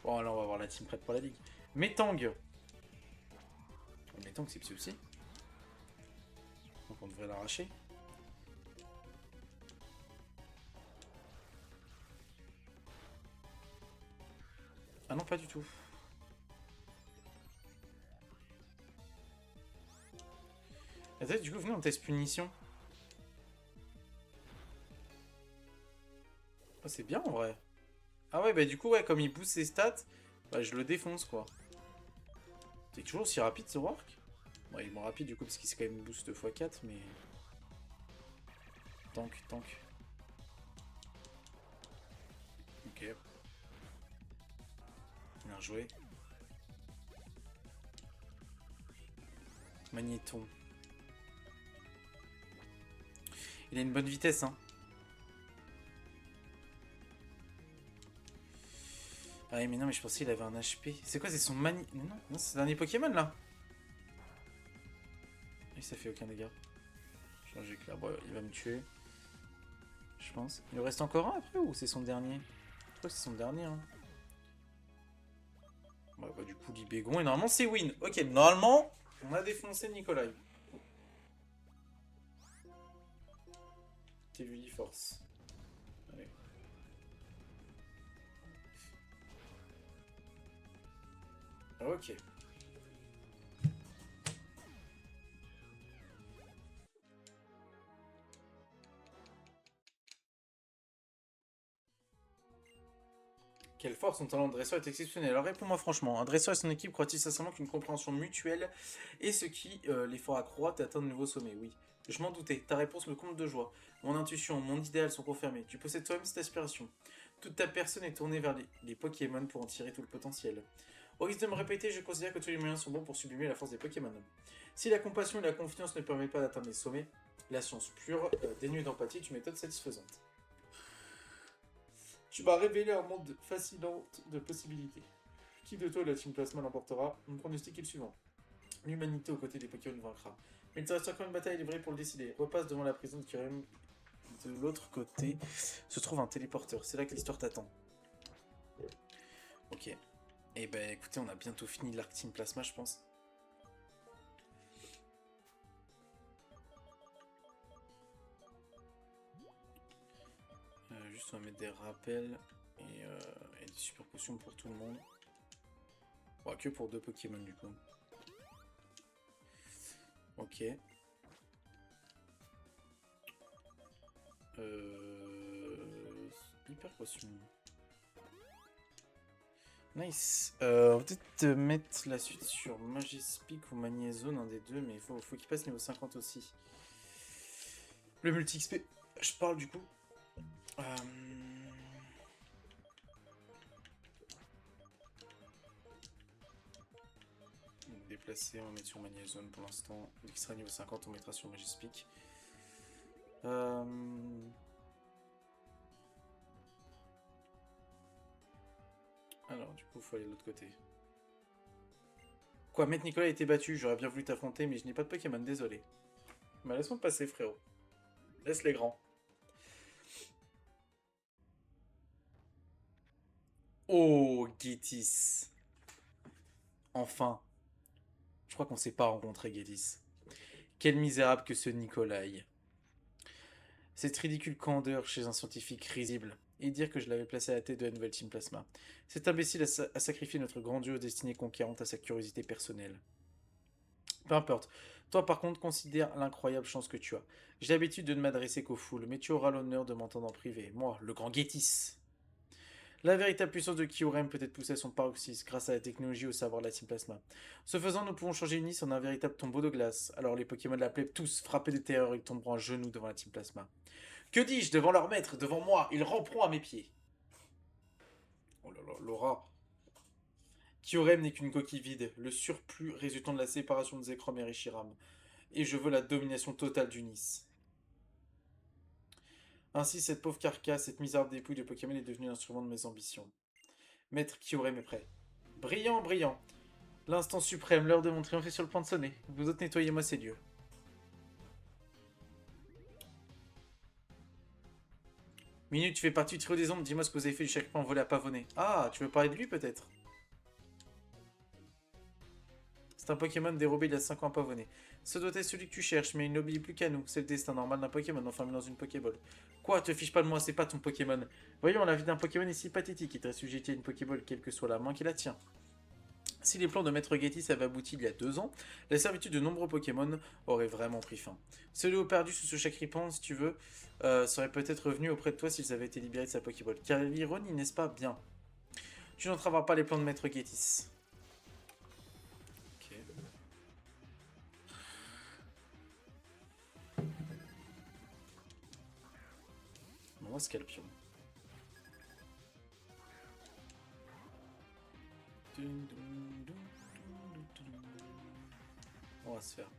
Bon, là, on va avoir la team prête pour la ligue. Metang. Metang, c'est psy aussi. Donc, on devrait l'arracher. Ah non, pas du tout. Attends, du coup, venez, on teste punition. Oh, c'est bien en vrai. Ah ouais, bah du coup, ouais, comme il booste ses stats, bah je le défonce quoi. T'es toujours aussi rapide ce Roark? Ouais, il est moins rapide du coup parce qu'il s'est quand même boost x4, mais. Tank, tank. Ok. Bien joué. Magnéton. Il a une bonne vitesse, hein. Ah mais non, mais je pensais qu'il avait un HP. C'est quoi, c'est son mani... Non, non, c'est le dernier Pokémon, là. Et ça fait aucun dégât. Changer clair. Bon, il va me tuer. Je pense. Il lui reste encore un après ou c'est son dernier? Je crois que c'est son dernier, hein. Bah, du coup, Libégon. Et normalement, c'est win. Ok, normalement, on a défoncé Nikolai. T'es lui force. Allez. Ok. Quelle force son talent de dresseur est exceptionnel. Alors réponds-moi franchement, un dresseur et son équipe croient-ils sincèrement qu'une compréhension mutuelle est ce qui les fera croître et atteindre de nouveaux sommets? Oui. Je m'en doutais, ta réponse me comble de joie. Mon intuition, mon idéal sont confirmés. Tu possèdes toi-même cette aspiration. Toute ta personne est tournée vers les Pokémon pour en tirer tout le potentiel. Au risque de me répéter, je considère que tous les moyens sont bons pour sublimer la force des Pokémon. Si la compassion et la confiance ne permettent pas d'atteindre les sommets, la science pure, dénuée d'empathie, est une méthode satisfaisante. Tu m'as révélé un monde fascinant de possibilités. Qui de toi la Team Plasma l'emportera? Mon pronostic est le suivant. L'humanité aux côtés des Pokémon vaincra. Mais il te reste encore une bataille livrée pour le décider. Repasse devant la prison de Kyurem. De l'autre côté se trouve un téléporteur. C'est là que l'histoire t'attend. Ok. Et ben écoutez, on a bientôt fini l'arc Team Plasma, je pense. Juste on va mettre des rappels et des super potions pour tout le monde. Bon, que pour 2 Pokémon du coup. Ok. Hyper potion. Nice. On va peut-être mettre la suite sur Magispic ou Magnézone, un des deux, mais il faut qu'il passe niveau 50 aussi. Le multi-XP, je parle du coup. Déplacer, on va mettre sur Magnézone pour l'instant. Dès qu'il sera niveau 50, on mettra sur Magispic. Alors, du coup, il faut aller de l'autre côté. Quoi, Maître Nicolas a été battu, j'aurais bien voulu t'affronter, mais je n'ai pas de Pokémon, désolé. Bah laisse-moi passer, frérot. Laisse les grands. Oh, Gétis. Enfin. Je crois qu'on s'est pas rencontré, Gétis. Quel misérable que ce Nikolai. Cette ridicule candeur chez un scientifique risible. Et dire que je l'avais placé à la tête de la nouvelle Team Plasma. Cet imbécile a sacrifié notre grandiose destinée conquérante à sa curiosité personnelle. Peu importe. Toi, par contre, considère l'incroyable chance que tu as. J'ai l'habitude de ne m'adresser qu'aux foules, mais tu auras l'honneur de m'entendre en privé. Moi, le grand Gétis. La véritable puissance de Kyurem peut être poussée à son paroxysme grâce à la technologie et au savoir de la Team Plasma. Ce faisant, nous pouvons changer Unis en un véritable tombeau de glace. Alors les Pokémon de la plèbe tous frappés de terreur, ils tomberont à genoux devant la Team Plasma. Que dis-je, devant leur maître, devant moi, ils ramperont à mes pieds. Oh là là, Laura. Kyurem n'est qu'une coquille vide, le surplus résultant de la séparation de Zekrom et Reshiram. Et je veux la domination totale d'Unis. Ainsi, cette pauvre carcasse, cette misérable dépouille de Pokémon est devenue l'instrument de mes ambitions. Maître Kyurem est prêt. Brillant, brillant. L'instant suprême, l'heure de mon triomphe est sur le point de sonner. Vous autres, nettoyez-moi ces dieux. Minute, tu fais partie du trio des ombres, dis-moi ce que vous avez fait du chagrin volé à Pavonnet. Ah, tu veux parler de lui peut-être? C'est un Pokémon dérobé il y a 5 ans à Pavonnet. Ce doit être celui que tu cherches, mais il n'obéit plus qu'à nous. C'est le destin normal d'un Pokémon enfermé dans une Pokéball. Quoi, te fiche pas de moi, c'est pas ton Pokémon. Voyons, la vie d'un Pokémon est si pathétique, il est assujetti à une Pokéball, quelle que soit la main qui la tient. Si les plans de Maître Gétis avaient abouti il y a 2 ans, la servitude de nombreux Pokémon aurait vraiment pris fin. Ce Léo perdu sous ce chacripant, si tu veux, serait peut-être revenu auprès de toi s'ils avaient été libérés de sa Pokéball. Car l'ironie, n'est-ce pas? Bien. Tu n'entraveras pas les plans de Maître Gétis. Ok. Bon, on va Scalpion. On va se faire.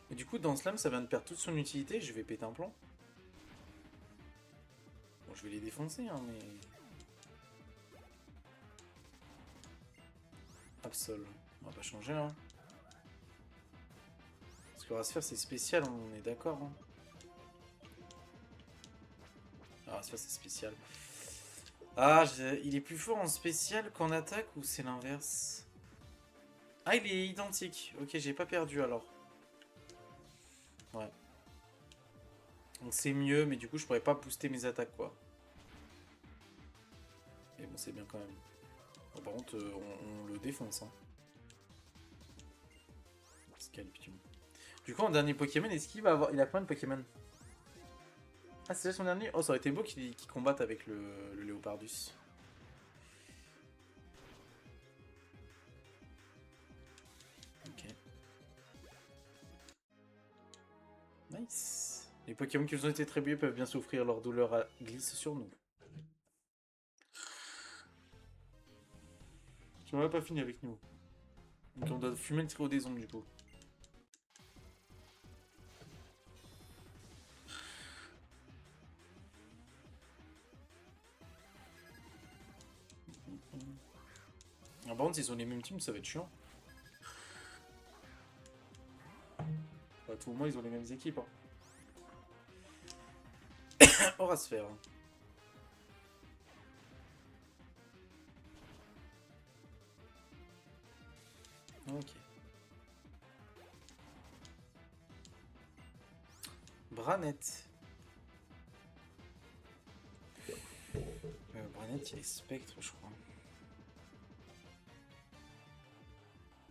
Et du coup, dans Slam, ça vient de perdre toute son utilité. Je vais péter un plomb. Bon, je vais les défoncer, hein, mais... Absol. On va pas changer, hein. Ce qu'on va se faire, c'est spécial, on est d'accord, hein. Ah, ça c'est spécial. Ah, il est plus fort en spécial qu'en attaque ou c'est l'inverse? Ah, il est identique. Ok, j'ai pas perdu alors. Ouais. Donc c'est mieux, mais du coup, je pourrais pas booster mes attaques, quoi. Mais bon, c'est bien quand même. Bon, par contre, on le défonce, hein. Scalpion. Du coup, en dernier Pokémon, est-ce qu'il va avoir... Il a combien de Pokémon? Ah, c'est déjà son dernier? Oh, ça aurait été beau qu'il combatte avec le Léopardus. Ok. Nice. Les Pokémon qui nous ont été attribués peuvent bien souffrir, leur douleur glisse sur nous. Tu n'en as pas fini avec nous. Donc on doit fumer le trio des ombres du coup. Ah, par contre, s'ils ont les mêmes teams, ça va être chiant. À tout moment, ils ont les mêmes équipes. Hein. Aura sphère. Ok. Branette. Branette, il est spectre, je crois.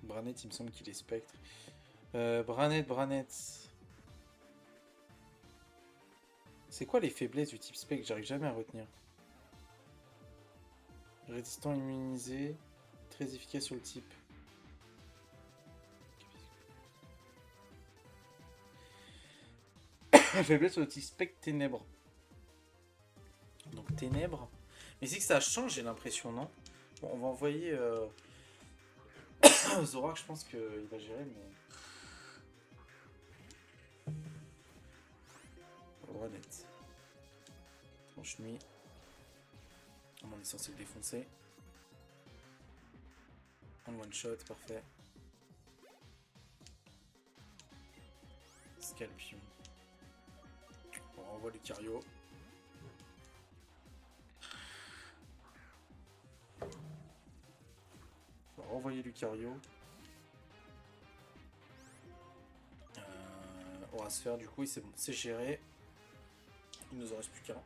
Branette, il me semble qu'il est spectre. Branette. C'est quoi les faiblesses du type spectre? J'arrive jamais à retenir. Résistant immunisé. Très efficace sur le type. Faiblesse sur le type spectre ténèbres. Donc ténèbres. Mais c'est que ça change, j'ai l'impression, non? Bon, on va envoyer Zorak, je pense qu'il va gérer, mais... Branette. Tranche nuit. On est censé le défoncer. En one shot, parfait. Scalpion. On renvoie Lucario. On va renvoyer Lucario. On va se faire du coup, c'est bon, c'est géré. Il nous en reste plus qu'un.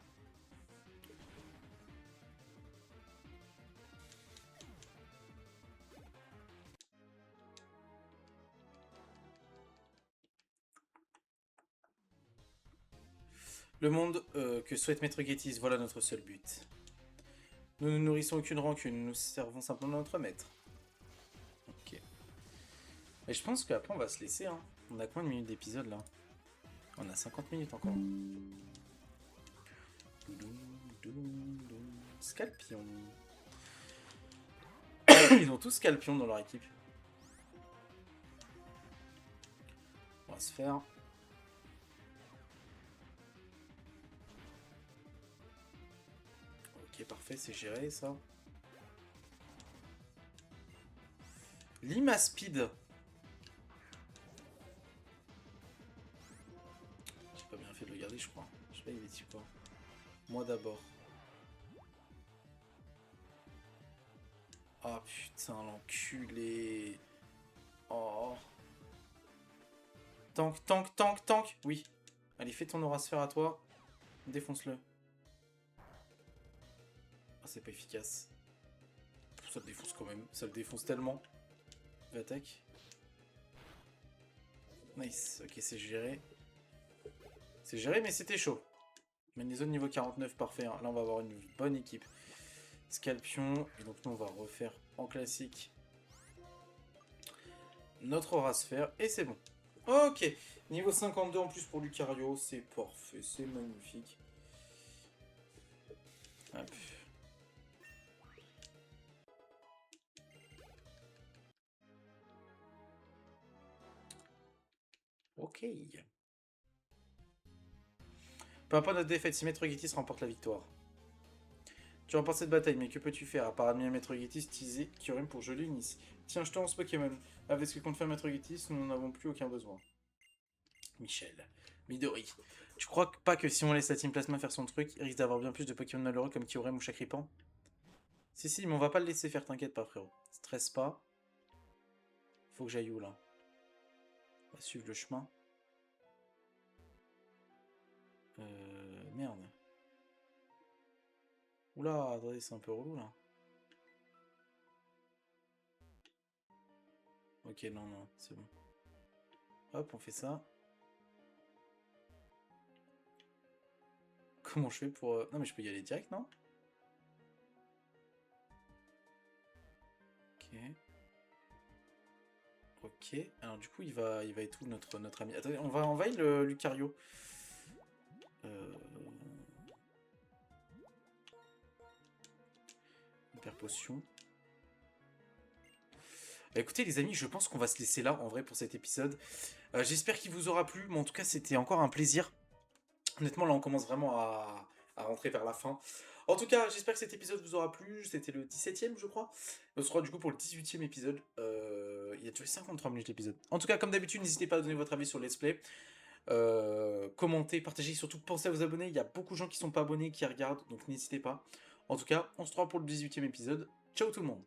Le monde que souhaite Maître Gettys, voilà notre seul but. Nous ne nourrissons aucune rancune, nous servons simplement notre maître. Ok. Et je pense qu'après on va se laisser, hein. On a combien de minutes d'épisode là? On a 50 minutes encore. Scalpion. Ils ont tous Scalpion dans leur équipe. On va se faire... Ok, parfait, c'est géré ça. Limaspide. J'ai pas bien fait de le garder, je crois. Je sais pas, il est type quoi. Moi d'abord. Ah putain, l'enculé. Oh. Tank, tank, tank, tank. Oui. Allez, fais ton aura-sphère à toi. Défonce-le. Ah, c'est pas efficace. Ça le défonce quand même. Ça le défonce tellement. Attaque. Nice. Ok, c'est géré. C'est géré, mais c'était chaud. Mais les zones niveau 49, parfait. Hein. Là, on va avoir une bonne équipe. Scalpion. Et donc, nous, on va refaire en classique notre aura-sphère. Et c'est bon. Ok. Niveau 52 en plus pour Lucario. C'est parfait. C'est magnifique. Hop. Ok. Peu importe notre défaite, si Maître Gettys remporte la victoire. Tu remportes cette bataille, mais que peux-tu faire à part admirer Maître Gettys, teaser Kyurem pour geler Unis? Tiens, je te lance Pokémon. Avec ce que compte faire Maître Gettys, nous n'en avons plus aucun besoin. Michel. Midori. Tu crois pas que si on laisse la Team Plasma faire son truc, il risque d'avoir bien plus de Pokémon malheureux comme Kyurem ou Chakripan? Si, mais on va pas le laisser faire, t'inquiète pas, frérot. Stresse pas. Faut que j'aille où, là? On va suivre le chemin. Merde. Oula, attendez, c'est un peu relou, là. Ok, non, non, c'est bon. Hop, on fait ça. Comment je fais pour... Non, mais je peux y aller direct, non? Ok. Ok. Alors, du coup, il va être où, notre ami? Attendez, on va envahir le Lucario. Hyper potion. Bah, écoutez les amis, je pense qu'on va se laisser là en vrai pour cet épisode. J'espère qu'il vous aura plu, mais en tout cas c'était encore un plaisir. Honnêtement là on commence vraiment à rentrer vers la fin. En tout cas j'espère que cet épisode vous aura plu, c'était le 17ème je crois. On se retrouve du coup pour le 18ème épisode. Il a duré 53 minutes l'épisode. En tout cas comme d'habitude n'hésitez pas à donner votre avis sur le let's play. Commentez, partagez, surtout pensez à vous abonner. Il y a beaucoup de gens qui sont pas abonnés qui regardent, donc n'hésitez pas. En tout cas on se retrouve pour le 18ème épisode. Ciao tout le monde.